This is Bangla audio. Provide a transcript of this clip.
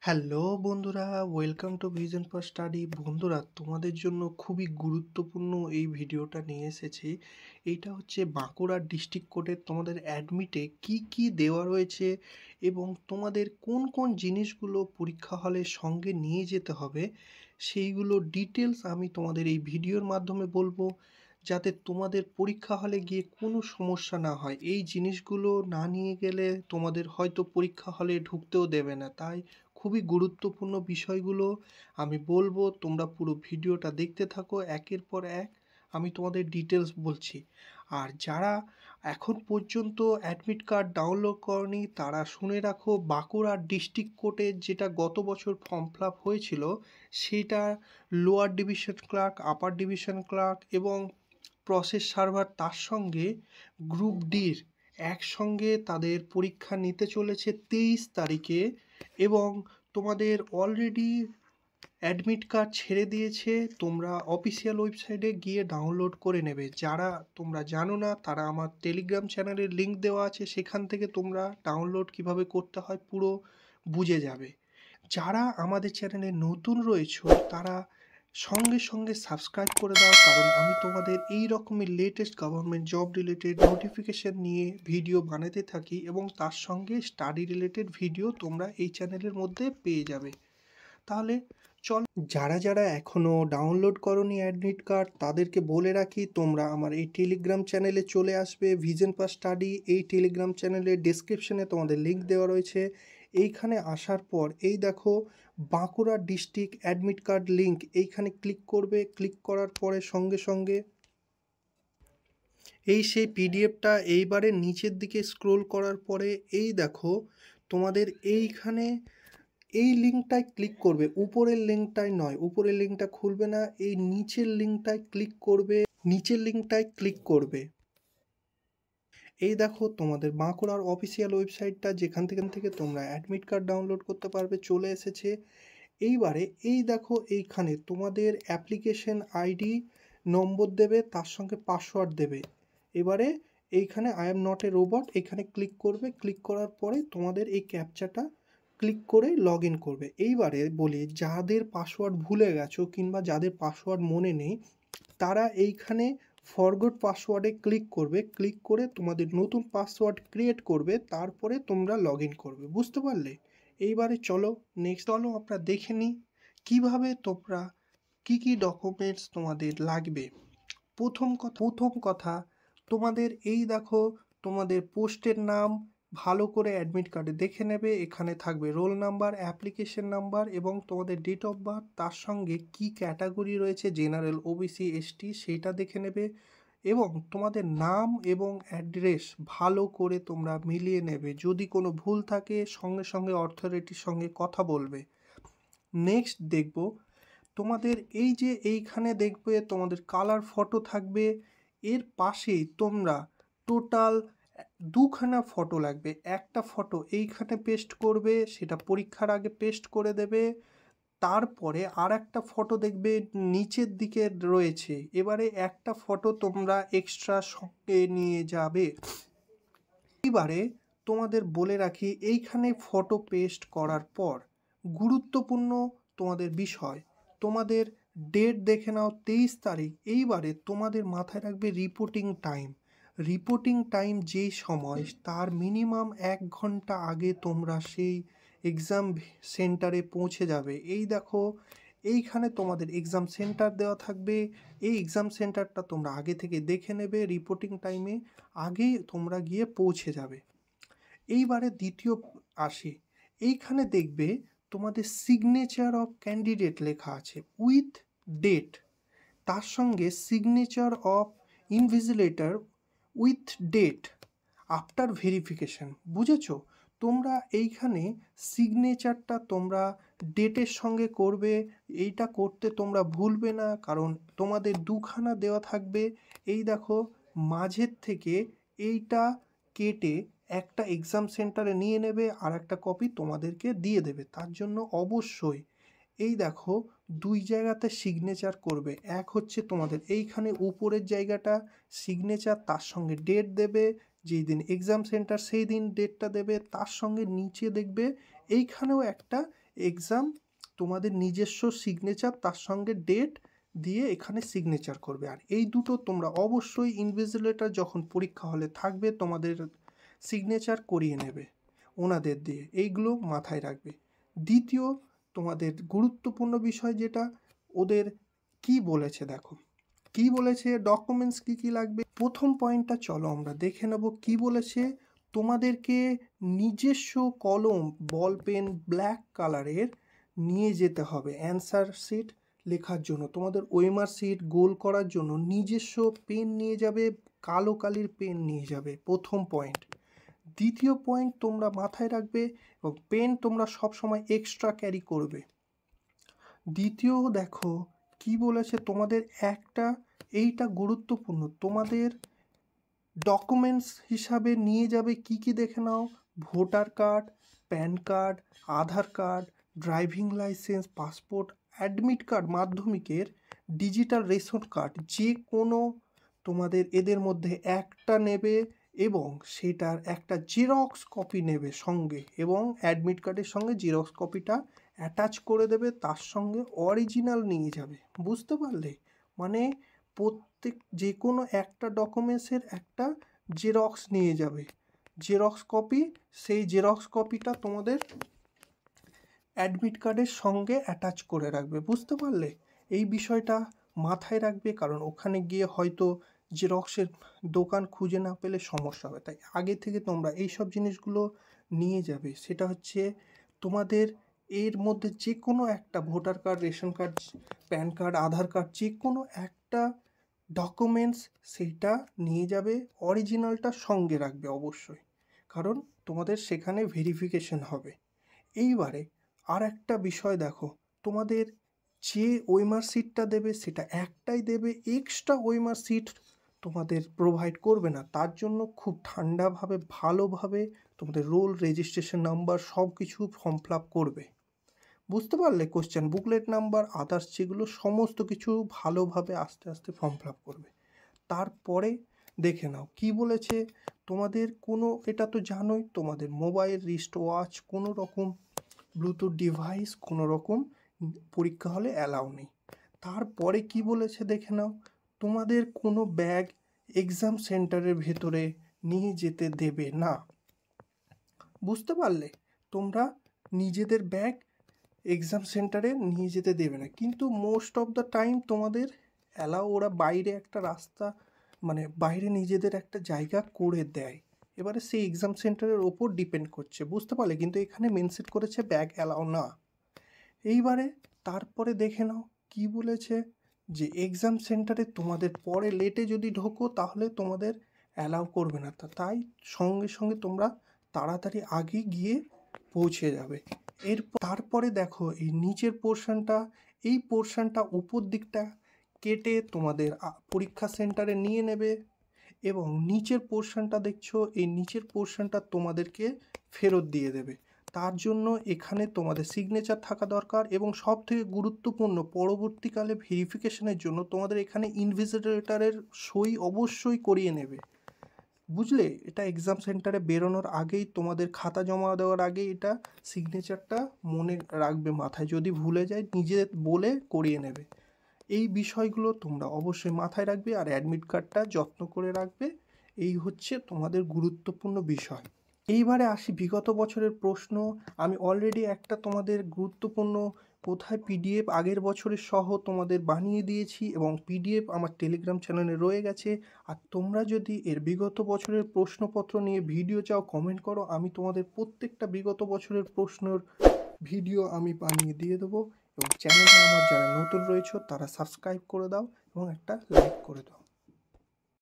হ্যালো বন্ধুরা, welcome to vision for study. বন্ধুরা, তোমাদের জন্য খুবই গুরুত্বপূর্ণ এই ভিডিওটা নিয়ে এসেছি। এইটা হচ্ছে বাঁকুড়া ডিস্ট্রিক্ট কোর্টের তোমাদের অ্যাডমিটে কি কি দেওয়া রয়েছে এবং তোমাদের কোন কোন জিনিসগুলো পরীক্ষা হলের সঙ্গে নিয়ে যেতে হবে সেইগুলো ডিটেলস আমি তোমাদের এই ভিডিওর মাধ্যমে বলবো, যাতে তোমাদের পরীক্ষা হলে গিয়ে কোনো সমস্যা না হয়। এই জিনিসগুলো না নিয়ে গেলে তোমাদের হয়তো পরীক্ষা হলে ঢুকতেও দেবে না। তাই খুবই গুরুত্বপূর্ণ বিষয়গুলো আমি বলবো, তোমরা পুরো ভিডিওটা দেখতে থাকো। একের পর এক আমি তোমাদের ডিটেলস বলছি। আর যারা এখন পর্যন্ত অ্যাডমিট কার্ড ডাউনলোড করনি তারা শুনে রাখো, বাঁকুড়া ডিস্ট্রিক্ট কোর্টের যেটা গত বছর ফর্ম ফিল আপ হয়েছিল সেটা lower division clerk, upper division clerk এবং প্রসেস সার্ভার, তার সঙ্গে গ্রুপ ডির একসঙ্গে তাদের পরীক্ষা নিতে চলেছে 23 তারিখে। এবং তোমাদের অলরেডি অ্যাডমিট কার্ড ছেড়ে দিয়েছে, তোমরা অফিসিয়াল ওয়েবসাইটে গিয়ে ডাউনলোড করে নেবে। যারা তোমরা জানো না তারা আমার টেলিগ্রাম চ্যানেলের লিঙ্ক দেওয়া আছে, সেখান থেকে তোমরা ডাউনলোড কিভাবে করতে হয় পুরো বুঝে যাবে। যারা আমাদের চ্যানেলে নতুন রয়েছো তারা সঙ্গে সঙ্গে সাবস্ক্রাইব করে দাও, কারণ আমি তোমাদের এই রকমের latest government job related notification নিয়ে ভিডিও বানাতে থাকি এবং তার সঙ্গে স্টাডি রিলেটেড ভিডিও তোমরা এই চ্যানেলের মধ্যে পেয়ে যাবে। তাহলে চল, যারা যারা এখনও ডাউনলোড করনি অ্যাডমিট কার্ড তাদেরকে বলে রাখি, তোমরা আমার এই টেলিগ্রাম চ্যানেলে চলে আসবে, ভিজন ফর স্টাডি। এই টেলিগ্রাম চ্যানেলের ডেসক্রিপশনে তোমাদের লিঙ্ক দেওয়া রয়েছে। এইখানে আসার পর এই দেখো Bankura district admit card link, এইখানে ক্লিক করবে। ক্লিক করার পরে সঙ্গে সঙ্গে এই সেই পিডিএফটা এইবারে নিচের দিকে স্ক্রোল করার পরে এই দেখো তোমাদের এইখানে এই লিঙ্কটায় ক্লিক করবে, উপরের লিঙ্কটায় নয়, উপরের লিঙ্কটা খুলবে না, এই নিচের লিঙ্কটায় ক্লিক করবে। নিচের লিঙ্কটায় ক্লিক করবে। এই দেখো তোমাদের বাঁকুড়ার অফিসিয়াল ওয়েবসাইটটা, যেখান থেকে তোমরা অ্যাডমিট কার্ড ডাউনলোড করতে পারবে, চলে এসেছে। এইবারে এই দেখো এইখানে তোমাদের অ্যাপ্লিকেশন আইডি নম্বর দেবে, তার সঙ্গে পাসওয়ার্ড দেবে। এবারে এইখানে I am not a robot এখানে ক্লিক করবে। ক্লিক করার পরে তোমাদের এই ক্যাপচাটা ক্লিক করে লগ ইন করবে। এইবারে বলি, যাদের পাসওয়ার্ড ভুলে গেছো কিংবা যাদের পাসওয়ার্ড মনে নেই তারা এইখানে ফরগট পাসওয়ার্ডে ক্লিক করবে। ক্লিক করে তোমাদের নতুন পাসওয়ার্ড ক্রিয়েট করবে, তারপরে তোমরা লগ ইন করবে। বুঝতে পারলে? এইবারে চলো নেক্সট, চলো আমরা দেখে নিই কীভাবে তোমরা কি কি ডকুমেন্টস তোমাদের লাগবে। প্রথম কথা তোমাদের এই দেখো তোমাদের পোস্টের নাম ভালো করে অ্যাডমিট কার্ডে দেখে নেবে। এখানে থাকবে রোল নাম্বার, অ্যাপ্লিকেশন নাম্বার এবং তোমাদের ডেট অফ বার্থ, তার সঙ্গে কি ক্যাটাগরি রয়েছে, জেনারেল, ওবিসি, এসটি, সেইটা দেখে নেবে। এবং তোমাদের নাম এবং অ্যাড্রেস ভালো করে তোমরা মিলিয়ে নেবে। যদি কোনো ভুল থাকে সঙ্গে সঙ্গে অথরিটির সঙ্গে কথা বলবে। নেক্সট দেখব তোমাদের এই যে এইখানে দেখবে তোমাদের কালার ফটো থাকবে, এর পাশেই তোমরা টোটাল দুখানা ফটো লাগবে। একটা ফটো এইখানে পেস্ট করবে, সেটা পরীক্ষার আগে পেস্ট করে দেবে। তারপরে আর একটা ফটো দেখবে নিচের দিকে রয়েছে, এবারে একটা ফটো তোমরা এক্সট্রা সঙ্গে নিয়ে যাবে। এবারে তোমাদের বলে রাখি, এইখানে ফটো পেস্ট করার পর গুরুত্বপূর্ণ তোমাদের বিষয়, তোমাদের ডেট দেখে নাও 23 তারিখ। এইবারে তোমাদের মাথায় রাখবে রিপোর্টিং টাইম। রিপোর্টিং টাইম যেই সময়, তার মিনিমাম 1 ঘন্টা আগে তোমরা সেই এক্সাম সেন্টারে পৌঁছে যাবে। এই দেখো এইখানে তোমাদের এক্সাম সেন্টার দেওয়া থাকবে। এই এক্সাম সেন্টারটা তোমরা আগে থেকে দেখে নেবে, রিপোর্টিং টাইমে আগেই তোমরা গিয়ে পৌঁছে যাবে। এইবারে দ্বিতীয় আসি, এইখানে দেখবে তোমাদের সিগনেচার অফ ক্যান্ডিডেট লেখা আছে উইথ ডেট, তার সঙ্গে signature of invigilator with date after verification. বুঝেছো? তোমরা এইখানে সিগনেচারটা তোমরা ডেটের সঙ্গে করবে। এইটা করতে তোমরা ভুলবে না, কারণ তোমাদের দুখানা দেওয়া থাকবে। এই দেখো মাঝের থেকে এইটা কেটে একটা এক্সাম সেন্টারে নিয়ে নেবে, আর একটা কপি তোমাদেরকে দিয়ে দেবে। তার জন্য অবশ্যই এই দেখো দুই জায়গাতে সিগনেচার করবে। এক হচ্ছে তোমাদের এইখানে উপরের জায়গাটা সিগনেচার, তার সঙ্গে ডেট দেবে, যেই দিন এক্সাম সেন্টার সেই দিন ডেটটা দেবে। তার সঙ্গে নিচে দেখবে এইখানেও একটা এক্সাম, তোমাদের নিজস্ব সিগনেচার, তার সঙ্গে ডেট দিয়ে এখানে সিগনেচার করবে। আর এই দুটো তোমরা অবশ্যই ইনভিজিলেটর যখন পরীক্ষা হলে থাকবে তোমাদের সিগনেচার করিয়ে নেবে ওনাদের দিয়ে, এইগুলো মাথায় রাখবে। দ্বিতীয় তোমাদের গুরুত্বপূর্ণ বিষয় যেটা ওদের কি বলেছে, দেখো কি বলেছে, ডকুমেন্টস কি কি লাগবে। প্রথম পয়েন্টটা চলো আমরা দেখে নেব কি বলেছে। তোমাদেরকে নিজস্ব কলম, বল পেন ব্ল্যাক কালারের নিয়ে যেতে হবে অ্যান্সার শিট লেখার জন্য। তোমাদের ওএমআর শিট গোল করার জন্য নিজস্ব পেন নিয়ে যাবে, কালো কালির পেন নিয়ে যাবে, প্রথম পয়েন্ট। দ্বিতীয় পয়েন্ট তোমরা মাথায় রাখবে, এবং পেন তোমরা সবসময় এক্সট্রা ক্যারি করবে। দ্বিতীয় দেখো কি বলেছে তোমাদের, একটা এইটা গুরুত্বপূর্ণ, তোমাদের ডকুমেন্টস হিসাবে নিয়ে যাবে কি কি দেখে নাও। Voter card, PAN card, Aadhaar card, driving licence, passport, admit card মাধ্যমিকের, ডিজিটাল রেশন কার্ড, যে কোনো তোমাদের এদের মধ্যে একটা নেবে, এবং সেটার একটা জেরক্স কপি নেবে সঙ্গে, এবং অ্যাডমিট কার্ডের সঙ্গে জেরক্স কপিটা অ্যাটাচ করে দেবে, তার সঙ্গে অরিজিনাল নিয়ে যাবে। বুঝতে পারলে? মানে প্রত্যেক যে কোনো একটা ডকুমেন্টসের একটা জেরক্স নিয়ে যাবে, জেরক্স কপি, সেই জেরক্স কপিটা তোমাদের অ্যাডমিট কার্ডের সঙ্গে অ্যাটাচ করে রাখবে। বুঝতে পারলে? এই বিষয়টা মাথায় রাখবে, কারণ ওখানে গিয়ে হয়তো জেরক্সের দোকান খুঁজে না পেলে সমস্যা হবে। তাই আগে থেকে তোমরা এই সব জিনিসগুলো নিয়ে যাবে। সেটা হচ্ছে তোমাদের এর মধ্যে যে কোনো একটা voter card, ration card, PAN card, Aadhaar card, যে কোনো একটা ডকুমেন্টস সেইটা নিয়ে যাবে, অরিজিনালটা সঙ্গে রাখবে অবশ্যই, কারণ তোমাদের সেখানে ভেরিফিকেশন হবে। এইবারে আর একটা বিষয় দেখো, তোমাদের যে ওএমআর সিটটা দেবে সেটা একটাই দেবে, এক্সট্রা ওএমআর সিট তোমাদের প্রোভাইড করবে না। তার জন্য খুব ঠান্ডাভাবে ভালোভাবে তোমাদের রোল, রেজিস্ট্রেশন নাম্বার সব কিছু ফর্ম ফিল আপ করবে। বুঝতে পারলে? কোশ্চেন বুকলেট নাম্বার, আদার্স যেগুলো সমস্ত কিছু ভালোভাবে আস্তে আস্তে ফর্ম ফিল আপ করবে। তারপরে দেখে নাও কি বলেছে তোমাদের। কোনো, এটা তো জানোই, তোমাদের মোবাইল, রিস্ট ওয়াচ, কোনো রকম ব্লুটুথ ডিভাইস কোনো রকম পরীক্ষা হলে অ্যালাউ নেই। তারপরে কি বলেছে দেখে নাও, তোমাদের কোনো ব্যাগ এক্সাম সেন্টারের ভেতরে নিয়ে যেতে দেবে না। বুঝতে পারলে? তোমরা নিজেদের ব্যাগ এক্সাম সেন্টারে নিয়ে যেতে দেবে না, কিন্তু মোস্ট অফ দ্য টাইম তোমাদের অ্যালাউ, ওরা বাইরে একটা রাস্তা, মানে বাইরে নিজেদের একটা জায়গা করে দেয়। এবারে সেই এক্সাম সেন্টারের ওপর ডিপেন্ড করছে। বুঝতে পারলে? কিন্তু এখানে মেনশন করেছে ব্যাগ অ্যালাউ না। এইবারে তারপরে দেখে নাও কি বলেছে, যে এক্সাম সেন্টারে তোমাদের পরে লেটে যদি ঢোকো তাহলে তোমাদের অ্যালাউ করবে না। তাই সঙ্গে সঙ্গে তোমরা তাড়াতাড়ি আগে গিয়ে পৌঁছে যাবে। তারপরে দেখো এই নিচের পোর্শনটা, এই পোর্শনটা উপর দিকটা কেটে তোমাদের পরীক্ষা সেন্টারে নিয়ে নেবে, এবং নিচের পোর্শনটা দেখছো, এই নিচের পোর্শনটা তোমাদেরকে ফেরত দিয়ে দেবে। তার জন্য এখানে তোমাদের সিগনেচার থাকা দরকার, এবং সব থেকে গুরুত্বপূর্ণ পরবর্তীকালে ভেরিফিকেশনের জন্য তোমাদের এখানে ইনভিজিলেটরের সই অবশ্যই করিয়ে নেবে। বুঝলে? এটা এক্সাম সেন্টারে বেরোনোর আগেই, তোমাদের খাতা জমা দেওয়ার আগেই এটা সিগনেচারটা মনে রাখবে মাথায়, যদি ভুলে যায় নিজে বলে করিয়ে নেবে। এই বিষয়গুলো তোমরা অবশ্যই মাথায় রাখবে, আর অ্যাডমিট কার্ডটা যত্ন করে রাখবে। এই হচ্ছে তোমাদের গুরুত্বপূর্ণ বিষয়। এইবারে আসি বিগত বছরের প্রশ্ন। আমি অলরেডি একটা তোমাদের গুরুত্বপূর্ণ কোথায় পিডিএফ আগের বছরের সহ তোমাদের বানিয়ে দিয়েছি, এবং পিডিএফ আমার টেলিগ্রাম চ্যানেলে রয়ে গেছে। আর তোমরা যদি এর বিগত বছরের প্রশ্নপত্র নিয়ে ভিডিও চাও কমেন্ট করো, আমি তোমাদের প্রত্যেকটা বিগত বছরের প্রশ্নের ভিডিও আমি বানিয়ে দিয়ে দেবো। এবং চ্যানেলে আমার যারা নতুন রয়েছে তারা সাবস্ক্রাইব করে দাও এবং একটা লাইক করে দাও।